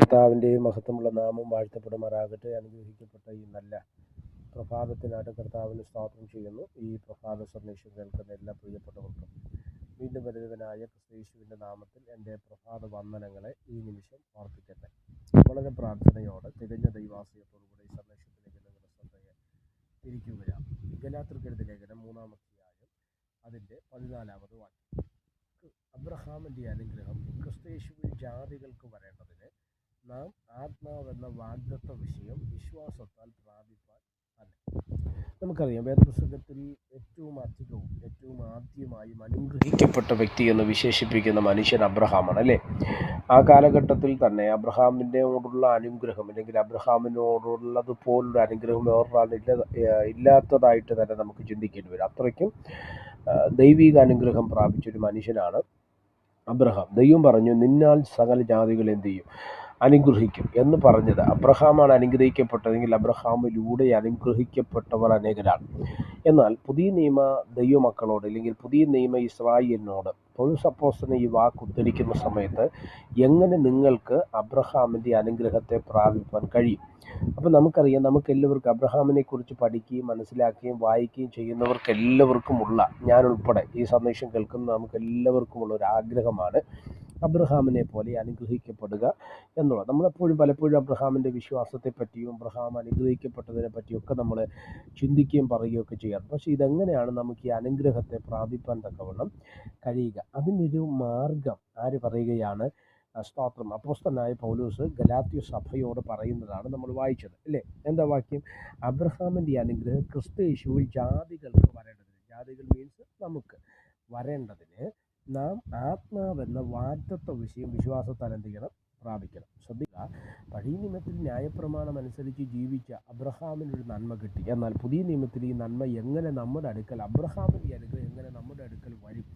കർത്താവിൻ്റെയും മഹത്വമുള്ള നാമം വാഴ്ത്തപ്പെടുമാറാകട്ടെ. അനുഗ്രഹിക്കപ്പെട്ട ഈ നല്ല പ്രഭാതത്തിനായിട്ട് കർത്താവിന് സ്തോത്രം ചെയ്യുന്നു. ഈ പ്രഭാത സന്ദേശം കേൾക്കുന്ന എല്ലാ പ്രിയപ്പെട്ടവർക്കും വീണ്ടും വരുന്നവനായ ക്രിസ്തുയേശുവിൻ്റെ നാമത്തിൽ എൻ്റെ പ്രഭാത വന്ദനങ്ങളെ ഈ നിമിഷം ഓർപ്പിക്കട്ടെ. വളരെ പ്രാർത്ഥനയോടെ തികഞ്ഞ ദൈവാശ്രയത്തോടുകൂടി ഈ സന്ദേശത്തിലേക്ക് നിങ്ങളുടെ ശ്രദ്ധയെ തിരിക്കുകയാണ്. ഗലാത്യർക്കെഴുതിയ ലേഖനം 3-ാം അധ്യായം അതിൻ്റെ 14-ാമത് വാക്യം. അബ്രഹാമിൻ്റെ അനുഗ്രഹം ക്രിസ്തുയേശുവിൽ ജാതികൾക്ക് വരേണ്ടതിന് നാം ആത്മാവെന്ന വാഗ്ദത്ത വിഷയം വിശ്വാസത്താൽ പ്രാപിപ്പാൻ തന്നെ. നമുക്കറിയാം, വേദപുസ്തകത്തിൽ ഏറ്റവും ആദ്യമായും അനുഗ്രഹിക്കപ്പെട്ട വ്യക്തി എന്ന് വിശേഷിപ്പിക്കുന്ന മനുഷ്യൻ അബ്രഹാമാണ്, അല്ലേ? ആ കാലഘട്ടത്തിൽ തന്നെ അബ്രഹാമിനോടുള്ള അനുഗ്രഹം, അല്ലെങ്കിൽ അബ്രഹാമിനോടുള്ളതുപോലൊരു അനുഗ്രഹം വേറൊരാളില്ല, ഇല്ലാത്തതായിട്ട് തന്നെ നമുക്ക് ചിന്തിക്കേണ്ടി വരും. അത്രയ്ക്കും ദൈവിക അനുഗ്രഹം പ്രാപിച്ചൊരു മനുഷ്യനാണ് അബ്രഹാം. ദൈവം പറഞ്ഞു, നിന്നാൽ സകല ജാതികൾ എന്ത് ചെയ്യും? അനുഗ്രഹിക്കും എന്ന് പറഞ്ഞത്. അബ്രഹാമാണ് അനുഗ്രഹിക്കപ്പെട്ടതെങ്കിൽ അബ്രഹാമിലൂടെ അനുഗ്രഹിക്കപ്പെട്ടവർ അനേകരാണ്. എന്നാൽ പുതിയ നിയമ ദൈവമക്കളോട്, അല്ലെങ്കിൽ പുതിയ നിയമ ഇസ്രായേലിനോട് പൗലോസ് അപ്പോസ്തലൻ ഈ വാക്ക് ഉദ്ധരിക്കുന്ന സമയത്ത് എങ്ങനെ നിങ്ങൾക്ക് അബ്രഹാമിൻ്റെ അനുഗ്രഹത്തെ പ്രാപിപ്പാൻ കഴിയും? അപ്പം നമുക്കറിയാം, നമുക്കെല്ലാവർക്കും അബ്രഹാമിനെ കുറിച്ച് പഠിക്കുകയും മനസ്സിലാക്കുകയും വായിക്കുകയും ചെയ്യുന്നവർക്കെല്ലാവർക്കുമുള്ള, ഞാൻ ഉൾപ്പെടെ ഈ സന്ദേശം കേൾക്കുന്ന നമുക്കെല്ലാവർക്കുമുള്ള ഒരു ആഗ്രഹമാണ് അബ്രഹാമിനെ പോലെ അനുഗ്രഹിക്കപ്പെടുക എന്നുള്ളത്. പലപ്പോഴും അബ്രഹാമിൻ്റെ വിശ്വാസത്തെ പറ്റിയും അബ്രഹാം അനുഗ്രഹിക്കപ്പെട്ടതിനെ പറ്റിയൊക്കെ നമ്മൾ ചിന്തിക്കുകയും പറയുകയൊക്കെ ചെയ്യാറ്. പക്ഷേ ഇതെങ്ങനെയാണ് നമുക്ക് ഈ അനുഗ്രഹത്തെ പ്രാപിപ്പാൻ തക്കവണ്ണം കഴിയുക? അതിനൊരു മാർഗം ആര് പറയുകയാണ്? സ്തോത്രം. അപ്പോസ്തലനായ പൗലോസ് ഗലാത്യ സഭയോട് പറയുന്നതാണ് നമ്മൾ വായിച്ചത്, അല്ലേ? എന്താ വാക്യം? അബ്രഹാമിൻ്റെ അനുഗ്രഹം ക്രിസ്തുയേശുവിൽ ജാതികൾക്ക് വരേണ്ടതിന്, ജാതികൾ മീൻസ് നമുക്ക് വരേണ്ടതിന് നാം ആത്മാവെന്ന വാഗ്ദത്ത വിഷയം വിശ്വാസത്താൽ എന്ത് ചെയ്യണം? പ്രാപിക്കണം. ശ്രദ്ധിക്കുക, പഴയ നിയമത്തിൽ ന്യായപ്രമാണം അനുസരിച്ച് ജീവിച്ച അബ്രഹാമിനൊരു നന്മ കിട്ടി. എന്നാൽ പുതിയ നിയമത്തിൽ ഈ നന്മ എങ്ങനെ നമ്മുടെ അടുക്കൽ, അബ്രഹാമിൻ്റെ അനുഗ്രഹം എങ്ങനെ നമ്മുടെ അടുക്കൽ വരും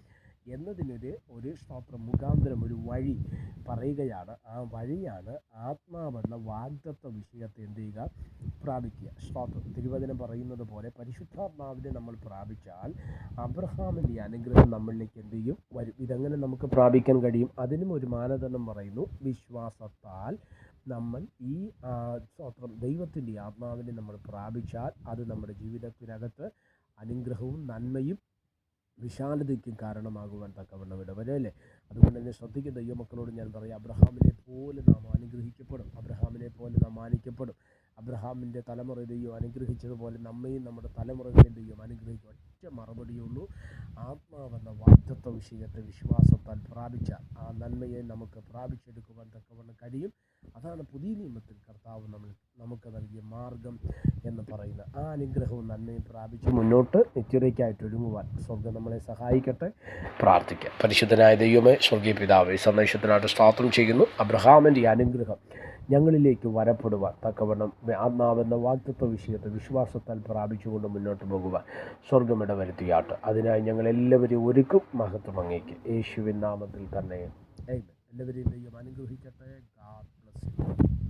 എന്നതിനൊരു സ്തോത്രം മുഖാന്തരം, ഒരു വഴി പറയുകയാണ്. ആ വഴിയാണ് ആത്മാവെന്ന വാഗ്ദത്ത വിഷയത്തെ എന്ത് ചെയ്യുക? പ്രാപിക്കുക. സ്തോത്രം. തിരുവചനം പറയുന്നത് പോലെ പരിശുദ്ധാത്മാവിനെ നമ്മൾ പ്രാപിച്ചാൽ അബ്രഹാമിൻ്റെ അനുഗ്രഹം നമ്മളിലേക്ക് എന്ത് ചെയ്യും? വരും. ഇതെങ്ങനെ നമുക്ക് പ്രാപിക്കാൻ കഴിയും? അതിനും ഒരു മാനദണ്ഡം പറയുന്നു. വിശ്വാസത്താൽ നമ്മൾ ഈ സ്തോത്രം ദൈവത്തിൻ്റെ ആത്മാവിനെ നമ്മൾ പ്രാപിച്ചാൽ അത് നമ്മുടെ ജീവിതത്തിനകത്ത് അനുഗ്രഹവും നന്മയും വിശാലതയ്ക്കും കാരണമാകുവാൻ തക്കവണ്ണം ഇടവരല്ലേ. അതുകൊണ്ട് തന്നെ ശ്രദ്ധിക്കുന്ന ദൈവമക്കളോട് ഞാൻ പറയാം, അബ്രഹാമിനെ പോലെ നാം അനുഗ്രഹിക്കപ്പെടും, അബ്രഹാമിനെ പോലെ നാം മാനിക്കപ്പെടും. അബ്രഹാമിൻ്റെ തലമുറ ദൈവം അനുഗ്രഹിച്ചതുപോലെ നമ്മയും നമ്മുടെ തലമുറകളെയും ദൈവം അനുഗ്രഹിക്കും. ഒറ്റ മറുപടിയുള്ളൂ, ആത്മാവെന്ന വാഗ്ദത്ത വിഷയത്തെ വിശ്വാസത്താൽ പ്രാപിച്ചാൽ ആ നന്മയെ നമുക്ക് പ്രാപിച്ചെടുക്കുവാൻ തക്കവണ്ണം കഴിയും. അതാണ് പുതിയ നിയമത്തിൽ കർത്താവ് നമുക്ക് നൽകിയ മാർഗം എന്ന് പറയുന്നത്. ആ അനുഗ്രഹവും നന്മയും പ്രാപിച്ച് മുന്നോട്ട് നിത്യതയ്ക്കായിട്ട് ഒരുങ്ങുവാൻ സ്വർഗ്ഗം നമ്മളെ സഹായിക്കട്ടെ. പ്രാർത്ഥിക്കാം. പരിശുദ്ധനായ ദൈവമേ, സ്വർഗീയ പിതാവേ, സന്ദേശത്തിനായിട്ട് സ്തോത്രം ചെയ്യുന്നു. അബ്രഹാമിൻ്റെ അനുഗ്രഹം ഞങ്ങളിലേക്ക് വരപ്പെടുവാൻ തക്കവണ്ണം ആത്മാവെന്ന വാഗ്ദത്ത വിഷയത്തെ വിശ്വാസത്താൽ പ്രാപിച്ചുകൊണ്ട് മുന്നോട്ട് പോകുവാൻ സ്വർഗ്ഗം ഇടവരുത്തിയാട്ട്. അതിനായി ഞങ്ങളെല്ലാവരെയും ഒരുക്കും. മഹത്വം അങ്ങേക്ക് യേശുവിൻ നാമത്തിൽ തന്നെ. എല്ലാവരെയും ദൈവം അനുഗ്രഹിക്കട്ടെ. God bless you.